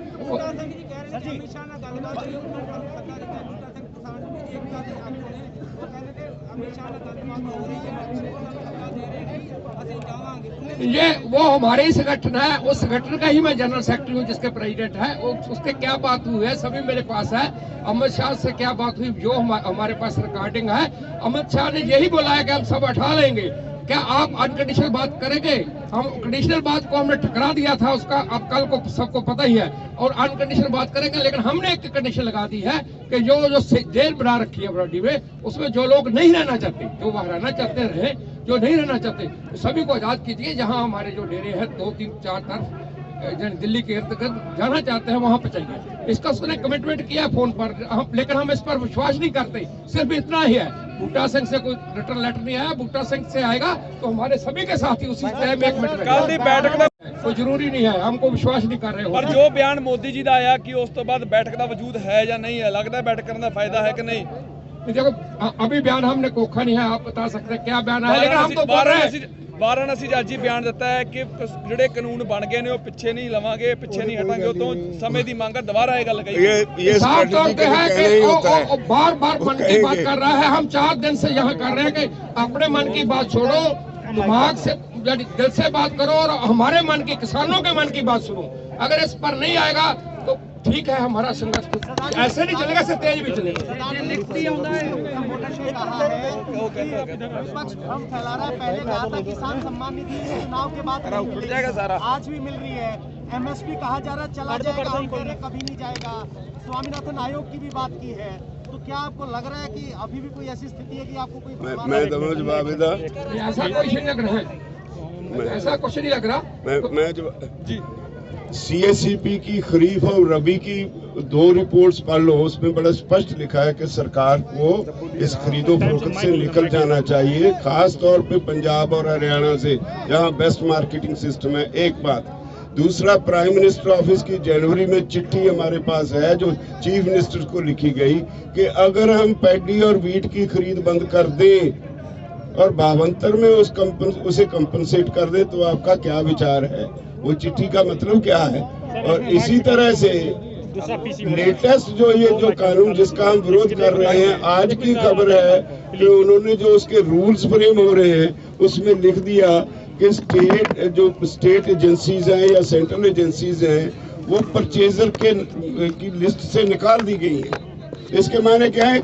B: ये वो हमारे ही संगठन है, उस संगठन का ही मैं जनरल सेक्रेटरी हूँ जिसके प्रेसिडेंट है। उसके क्या बात हुई है सभी मेरे पास है। अमित शाह से क्या बात हुई जो हमारे पास रिकॉर्डिंग है। अमित शाह ने यही बोला है कि हम सब उठा लेंगे। क्या आप अनकंडीशनल बात करेंगे? हम कंडीशनल बात को हमने ठकरा दिया था, उसका अब कल को सबको पता ही है। और अनकंडीशनल बात करेंगे, लेकिन हमने एक कंडीशन लगा दी है कि जो जेल बना रखी है बराडी में, उसमें जो लोग नहीं रहना चाहते, जो वहां रहना चाहते रहे, जो नहीं रहना चाहते तो सभी को आजाद कीजिए। जहां हमारे जो डेरे हैं 2 3 4 तरफ दिल्ली के इर्द गिर्द जाना चाहते हैं वहां पर चाहिए। इसका उसने कमिटमेंट किया फोन पर, लेकिन हम इस पर विश्वास नहीं करते। सिर्फ इतना ही है, बूटा सिंह से कोई रिटर्न लेटर नहीं आया, बूटा सिंह से आएगा तो हमारे सभी के साथी उसी तरह में 1 मिनट में
I: ਕੱਲ ਦੀ ਬੈਠਕ ਦਾ
B: कोई जरूरी नहीं है, हमको विश्वास नहीं कर रहे हो।
I: ਪਰ ਜੋ ਬਿਆਨ ਮੋਦੀ ਜੀ ਦਾ ਆਇਆ ਕਿ ਉਸ ਤੋਂ ਬਾਅਦ ਬੈਠਕ ਦਾ ਵਜੂਦ ਹੈ ਜਾਂ ਨਹੀਂ ਹੈ, ਲੱਗਦਾ ਬੈਠਕ ਕਰਨ ਦਾ ਫਾਇਦਾ ਹੈ कि नहीं?
B: देखो अभी बयान हमने कोखा नहीं है, आप बता सकते हैं क्या बयान है, लेकिन हम तो बोल रहे हैं
I: ਵਾਰਾਣਸੀ ਚ ਅੱਜ ਹੀ ਬਿਆਨ ਦਿੱਤਾ ਹੈ ਕਿ ਜਿਹੜੇ ਕਾਨੂੰਨ ਬਣ ਗਏ ਨੇ ਉਹ ਪਿੱਛੇ ਨਹੀਂ ਲਵਾਂਗੇ, ਪਿੱਛੇ ਨਹੀਂ ਹਟਾਂਗੇ। ਉਹ ਤੋਂ ਸਮੇਂ ਦੀ ਮੰਗ ਹੈ, ਦੁਬਾਰਾ ਇਹ ਗੱਲ कही।
D: ये
B: साफ तौर पे है कि वो बार बार मन की बात
D: कहेंगे।
B: कर रहा है। हम 4 दिन से यहाँ कर रहे हैं कि अपने मन की बात छोड़ो, दिमाग से दिल से बात करो और हमारे मन की, किसानों के मन की बात सुनो। अगर इस पर नहीं आएगा तो ठीक है, हमारा संघर्ष ऐसे नहीं चलेगा, इससे तेज भी चलेगा।
F: हम फैला रहा है, पहले कहा था किसान सम्मान निधि चुनाव के बाद
I: उठ जाएगा सारा,
F: आज भी मिल रही है। एमएसपी कहा जा रहा है चला जाएगा, हम कह रहे कभी नहीं जाएगा। स्वामीनाथन आयोग की भी बात की है, तो क्या आपको लग रहा है कि अभी भी कोई ऐसी स्थिति है कि आपको कोई
D: मैं समझ बाबेदा
B: ऐसा कुछ नहीं लग रहा है, ऐसा कुछ नहीं लग रहा।
D: मैं जो जी CSCP की खरीफ और रबी की 2 रिपोर्ट्स पढ़ लो, उसमें बड़ा स्पष्ट लिखा है कि सरकार को इस खरीदो फरोख्त से निकल जाना चाहिए, खास तौर पे पंजाब और हरियाणा से जहां बेस्ट मार्केटिंग सिस्टम है। एक बात। दूसरा, प्राइम मिनिस्टर ऑफिस की जनवरी में चिट्ठी हमारे पास है जो चीफ मिनिस्टर को लिखी गई कि अगर हम पैडी और वीट की खरीद बंद कर दें और 72 में उसे कंपनसेट कर दें तो आपका क्या विचार है? वो चिट्ठी का मतलब क्या है? और इसी तरह से लेटेस्ट जो कानून जिसका हम विरोध कर रहे हैं, आज की खबर है कि उन्होंने जो उसके रूल्स फ्रेम हो रहे हैं उसमें लिख दिया कि स्टेट एजेंसीज हैं या सेंट्रल एजेंसीज हैं वो परचेजर की लिस्ट से निकाल दी गई है। इसके मायने क्या है?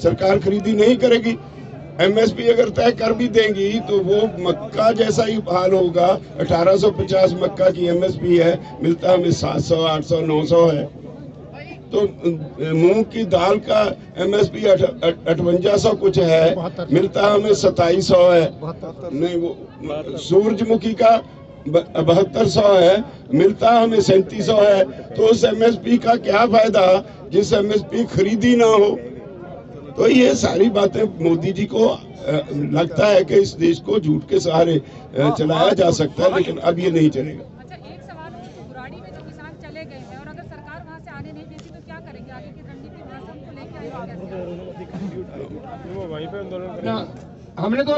D: सरकार खरीदी नहीं करेगी। एमएसपी अगर तय कर भी देंगी तो वो मक्का जैसा ही हाल होगा। 1850 मक्का की एमएसपी है, मिलता हमें 700, 800, 900 है। तो मूंग की दाल का एमएसपी 5800 कुछ है, मिलता हमें 2700 है। नहीं, वो सूरजमुखी का 7200 है, मिलता हमें 3700 है। तो उस एमएसपी का क्या फायदा जिस एमएसपी खरीदी ना हो? तो ये सारी बातें मोदी जी को लगता है कि इस देश को झूठ के सहारे चलाया जा सकता है, लेकिन अब ये नहीं चलेगा।
J: अच्छा, एक सवाल बुराड़ी में जो किसान चले गए हैं और अगर सरकार वहां से आने नहीं देती तो क्या करेंगे? आगे की रणनीति वहां से उनको लेके आएंगे?
B: हमने तो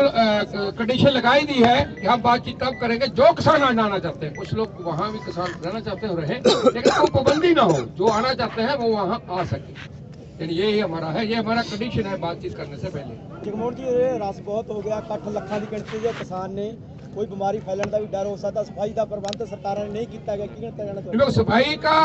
B: कंडीशन लगाई दी है कि हम बातचीत तब करेंगे जो किसान आना चाहते हैं। कुछ लोग वहाँ भी किसान रहना चाहते हैं रहे, लेकिन कोई पाबंदी ना हो, जो आना चाहते हैं वो वहाँ आ सके। यही हमारा है, ये हमारा कंडीशन है बातचीत करने से पहले।
F: जगमोहन जी, रस बहुत हो गया, 60 ਲੱਖਾਂ ਦੀ ਗਿਣਤੀ ਦੇ ਕਿਸਾਨ ਨੇ, ਕੋਈ ਬਿਮਾਰੀ फैलन का भी डर हो सकता, सफाई का प्रबंध सरकार ने नहीं किया गया, की करना चाहिए?
B: सफाई का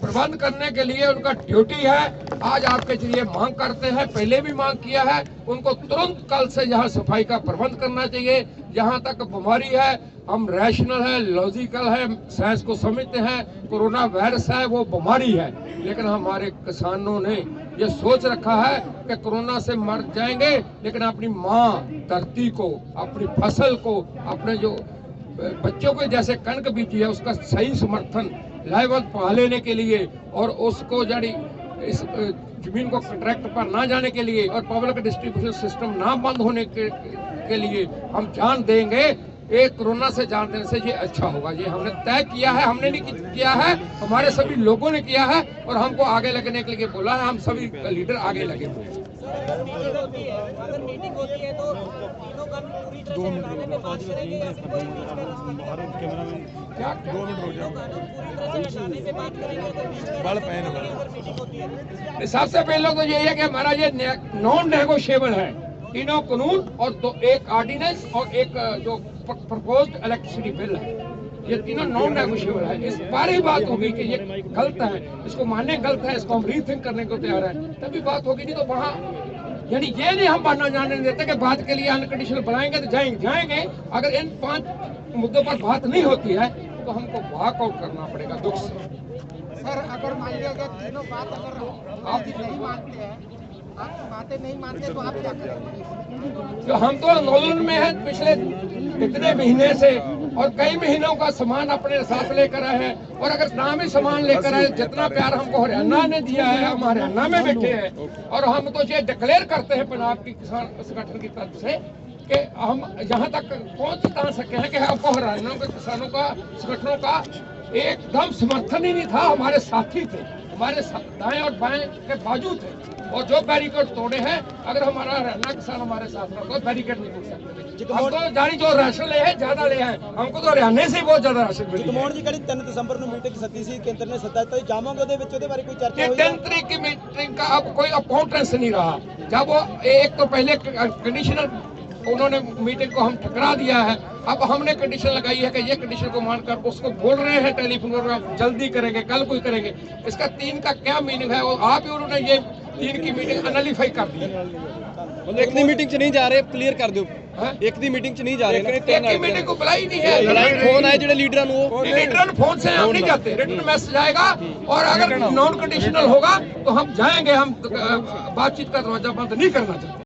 B: प्रबंध करने के लिए उनका ड्यूटी है। आज आपके जरिए मांग करते हैं, पहले भी मांग किया है, उनको तुरंत कल से यहाँ सफाई का प्रबंध करना चाहिए। जहाँ तक बीमारी है, हम रैशनल है, लॉजिकल है, साइंस को समझते हैं, कोरोना वायरस है वो बीमारी है, लेकिन हमारे किसानों ने ये सोच रखा है कि कोरोना से मर जाएंगे, लेकिन अपनी माँ धरती को, अपनी फसल को, अपने जो बच्चों को जैसे कणक बीती है उसका सही समर्थन लेवल पा लेने के लिए और उसको जड़ी इस जमीन को कॉन्ट्रैक्ट पर ना जाने के लिए और पब्लिक डिस्ट्रीब्यूशन सिस्टम ना बंद होने के लिए हम जान देंगे। एक कोरोना से जान देने से ये अच्छा होगा। ये हमने तय किया है, हमने नहीं किया है, हमारे सभी लोगों ने किया है और हमको आगे लगने के लिए बोला है। हम सभी लीडर आगे लगे हुए हैं।
K: अगर मीटिंग होती है तो तीनों काम पूरी तरह से बनाने में बात करेंगे या फिर कोई बीच में रास्ता
I: क्या 2 मिनट हो जाए
K: पूरी तरह से बनाने में बात करेंगे अगर बीच में अगर मीटिंग होती है।
B: सबसे पहले तो यही है कि हमारा ये नॉन नेगोशिएबल है, तीनों कानून और एक ऑर्डिनेंस और एक जो प्रपोज्ड इलेक्ट्रिसिटी बिल है, ये तीनों नॉन नेगोशिएबल है। इस बार ही बात होगी कि ये गलत है, इसको मानने गलत है, इसको हम रीथिंक करने को तैयार है, तभी बात होगी। नहीं तो वहाँ यानी ये नहीं हम बनना जाने देते कि बात के लिए अनकंडीशनल बनाएंगे तो जाएंगे। अगर इन 5 मुद्दों पर बात नहीं होती है तो हमको वॉकआउट करना पड़ेगा दुख से।
K: सर अगर मान लिया गया तीनों बात अगर आप नहीं मानते हैं, आप बातें नहीं मानते तो आप क्या करेंगे?
B: तो हम तो आंदोलन में है पिछले इतने महीने से और कई महीनों का सामान अपने साथ लेकर आए हैं और अगर नाम ही सामान लेकर आए, जितना प्यार हमको हरियाणा ने दिया है, हम हरियाणा में बैठे हैं और हम तो ये डिक्लेयर करते हैं पंजाब की किसान संगठन की तरफ से कि हम यहाँ तक पहुँच सके हैं कि हमको हरियाणा के किसानों का संगठनों का एकदम समर्थन ही नहीं था। हमारे साथी थे, हमारे दाएं और बाएं के बाजू थे और जो बैरिकेड तोड़े हैं, अगर हमारा हरियाणा किसान हमारे साथ रहा तो बैरिकेड नहीं तोड़ सकते। हम तो जानी जो राशन ले है ज्यादा ले हैं, हमको तो हरियाणा से बहुत ज्यादा राशन मिले।
L: ਜਗਮੋਹਨ ਜੀ ਕਰੀ 3 ਦਸੰਬਰ ਨੂੰ ਮੀਟਿੰਗ ਸੱਦੀ ਸੀ, ਕੇਂਦਰ ਨੇ ਸੱਦਾ ਦਿੱਤਾ, ਜਾਵਾਂਗੇ ਉਹਦੇ ਵਿੱਚ ਉਹਦੇ ਬਾਰੇ ਕੋਈ ਚਰਚਾ ਹੋਈ?
B: 3 तारीख की मीटिंग का अब कोई अकाउंटेंस नहीं रहा। जब वो एक तो पहले कंडीशनल उन्होंने मीटिंग को हम ठकरा दिया है, अब हमने कंडीशन लगाई है कि ये कंडीशन को मानकर उसको बोल रहे हैं टेलीफोन पर जल्दी करेंगे, कल कोई करेंगे। इसका 3 का क्या मीनिंग है? और आप ही उन्होंने ये 3 की मीटिंग अनलिफाई कर दी है।
L: ਇੱਕ ਦੀ ਮੀਟਿੰਗ 'ਚ ਨਹੀਂ ਜਾ ਰਹੇ, ਕਲੀਅਰ ਕਰ ਦਿਓ। ਇੱਕ ਦੀ ਮੀਟਿੰਗ 'ਚ ਨਹੀਂ ਜਾ ਰਹੇ,
B: एक की मीटिंग को बुलाई नहीं है।
L: ਫੋਨ ਆਏ ਜਿਹੜੇ ਲੀਡਰਾਂ ਨੂੰ, ਉਹ
B: लीडर फोन से हम नहीं जाते, रिटर्न मैसेज आएगा और अगर नॉन कंडीशनल होगा तो हम जाएंगे। हम बातचीत का दरवाजा बंद नहीं करना चाहते।